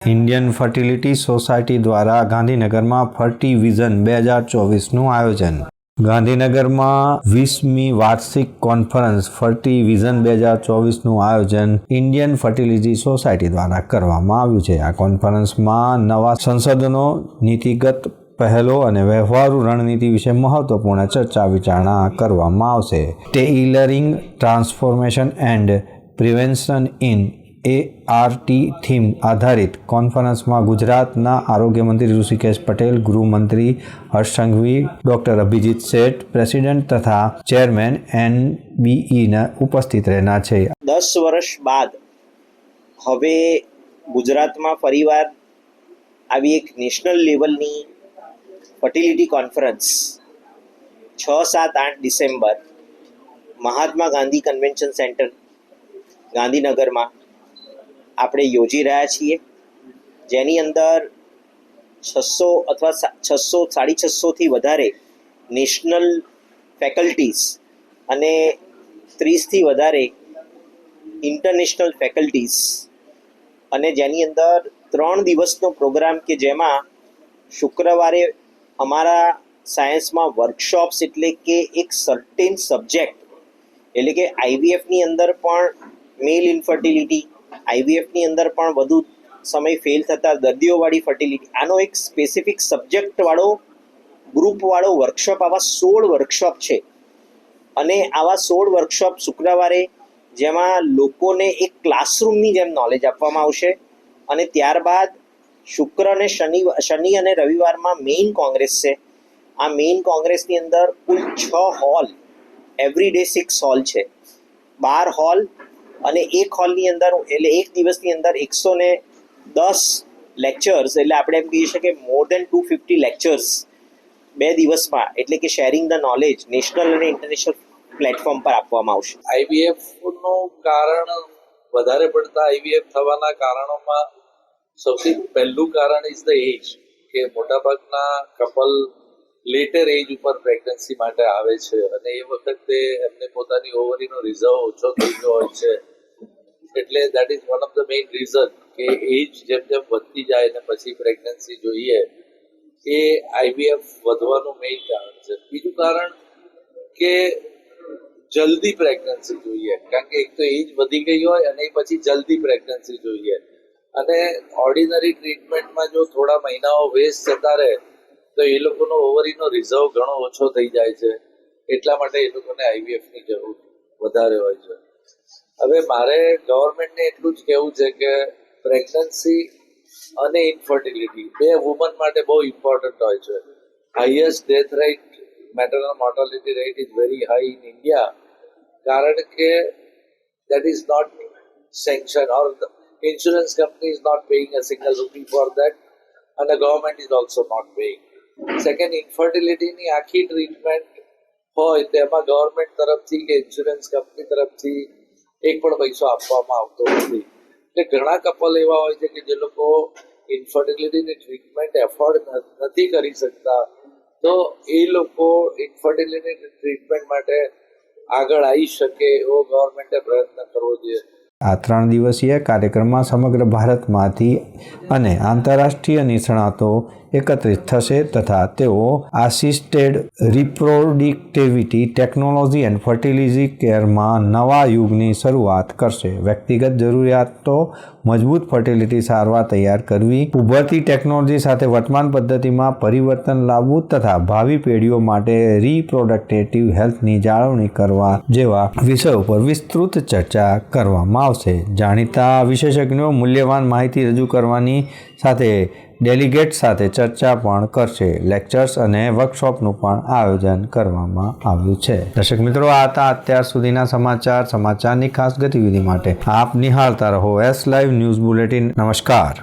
Indian fertility society દ્વારા ગાંધીનગરમાં ફર્ટી vision 2024નું આયોજન. ગાંધીનગરમાં 20મી વાર્ષિક કોન્ફરન્સ ફર્ટી વિઝન 2024નું આયોજન ઇન્ડિયન ફર્ટિલિટી સોસાયટી દ્વારા કરવામાં આવ્યું છે. આ કોન્ફરન્સમાં નવા સંશોધનો, નીતિગત પહેલો અને વ્યવહારુ રણનીતિ વિશે મહત્વપૂર્ણ ચર્ચા વિચારણા કરવામાં આવશે. Tailoring transformation and prevention in ART theme આધારિત કોન્ફરન્સમાં ગુજરાતના આરોગ્ય મંત્રી ઋષિકેશ પટેલ, ગૃહમંત્રી હર્ષ સંઘવી, ડૉક્ટર અભિજીત શેઠ, પ્રેસિડેન્ટ તથા ચેરમેન NBEના ઉપસ્થિત રહેના છે. 10 વર્ષ બાદ હવે ગુજરાતમાં ફરીવાર આવી એક નેશનલ લેવલની fertility conference 6, 7, 8 December Mahatma Gandhi convention centre ગાંધીનગરમાં આપણે યોજી રહ્યા છીએ, જેની અંદર 600 અથવા 650થી વધારે નેશનલ ફેકલ્ટીઝ અને 30થી વધારે ઇન્ટરનેશનલ ફેકલ્ટીઝ, અને જેની અંદર 3 દિવસનો પ્રોગ્રામ કે જેમાં શુક્રવારે અમારા સાયન્સમાં વર્કશોપ્સ એટલે કે એક સર્ટેન સબ્જેક્ટ એટલે કે IVFની અંદર પણ મેલ ઇન્ફર્ટિલિટી, IVFની અંદર પણ વધુ સમય ફેલ થતા દર્દીઓવાળી ફર્ટિલિટી, આનો એક સ્પેસિફિક સબ્જેક્ટવાળો ગ્રુપવાળો વર્કશોપ, આવા 16 વર્કશોપ છે. અને આવા 16 વર્કશોપ શુક્રવારે જેમાં લોકોને એક ક્લાસરૂમની જેમ નોલેજ આપવામાં આવશે, અને ત્યારબાદ શુક્ર અને શનિ અને રવિવારમાં મેઇન કોંગ્રેસ છે. આ મેઇન કોંગ્રેસની અંદર કુલ 6 હોલ, એવરી ડે 6 હોલ છે, 12 હોલ, અને એક હોલની અંદર એટલે એક દિવસની અંદર 110 લેક્ચર્સ, એટલે આપણે એમ કહી શકીએ મોર દેન 250 લેક્ચર્સ 2 દિવસમાં, એટલે કે શેરિંગ ધ નોલેજ નેશનલ અને ઇન્ટરનેશનલ પ્લેટફોર્મ પર આપવામાં આવશે. IVFનું કારણ, વધારે પડતા IVF થવાના કારણોમાં સૌથી પહેલું કારણ ઇઝ ધ એજ, કે મોટાભાગના કપલ લેટર એજ ઉપર પ્રેગ્નન્સી માટે આવે છે, અને એ વખતે એમને પોતાની ઓવરીનો રિઝર્વ ઓછો થઈ ગયો હોય છે. એટલે that is one of the main reason કે એજ જેમ જેમ વધતી જાય ને પછી પ્રેગ્નન્સી જોઈએ, એ IVF વધવાનું મેઇન કારણ છે. બીજું કારણ કે જલ્દી પ્રેગ્નન્સી જોઈએ, કારણ કે એક તો એજ વધી ગઈ હોય અને પછી જલ્દી પ્રેગ્નન્સી જોઈએ, અને ઓર્ડિનરી ટ્રીટમેન્ટમાં જો થોડા મહિનાઓ વેસ્ટ જતા રહે તો એ લોકોનો ઓવરીનો રિઝર્વ ઘણો ઓછો થઈ જાય છે. એટલા માટે એ લોકોને IVFની જરૂર વધારે હોય છે. હવે મારે ગવર્મેન્ટને એટલું જ કહેવું છે કે પ્રેગ્નન્સી અને ઇન્ફર્ટિલિટી બે વુમન માટે બહુ ઇમ્પોર્ટન્ટ હોય છે. Highest death rate, maternal mortality rate is very high in India, કારણ કે that is not sanction, or insurance company is not paying a single rupee for that, and the government is also not paying. Second, infertilityની આખી treatment હોય તેમાં government તરફથી કે insurance company તરફથી એક પણ પૈસો આપવામાં આવતો નથી. એટલે ઘણા કપલ એવા હોય છે કે જે લોકો ઇન્ફર્ટિલિટીની ટ્રીટમેન્ટ એફોર્ડ નથી કરી શકતા, તો એ લોકો ઇન્ફર્ટિલિટીની ટ્રીટમેન્ટ માટે આગળ આવી શકે એવો ગવર્મેન્ટે પ્રયત્ન કરવો જોઈએ. આ 3 દિવસીય કાર્યક્રમમાં સમગ્ર ભારતમાંથી અને આંતરરાષ્ટ્રીય નિષ્ણાતો એકત્રિત થશે તથા તેઓ આસિસ્ટેડ રિપ્રોડક્ટિવિટી ટેકનોલોજી એન્ડ ફર્ટિલિટી કેરમાં નવા યુગની શરૂઆત કરશે. વ્યક્તિગત જરૂરિયાતો મજબૂત ફર્ટિલિટી સારવાર તૈયાર કરવી, ઉભરતી ટેકનોલોજી સાથે વર્તમાન પદ્ધતિમાં પરિવર્તન લાવવું તથા ભાવિ પેઢીઓ માટે રિપ્રોડક્ટિવ હેલ્થની જાળવણી કરવા જેવા વિષયો પર વિસ્તૃત ચર્ચા કરવામાં આવશે. જાણીતા વિશેષજ્ઞો મૂલ્યવાન માહિતી રજૂ કરવાની સાથે ડેલિગેટ સાથે ચર્ચા પણ કરશે. લેક્ચર્સ અને વર્કશોપનું પણ આયોજન કરવામાં આવ્યું છે. દર્શક મિત્રો, આ હતા અત્યાર સુધીના સમાચારની ખાસ ગતિવિધિ માટે આપ નિહાળતા રહો S Live ન્યૂઝ બુલેટિન. નમસ્કાર.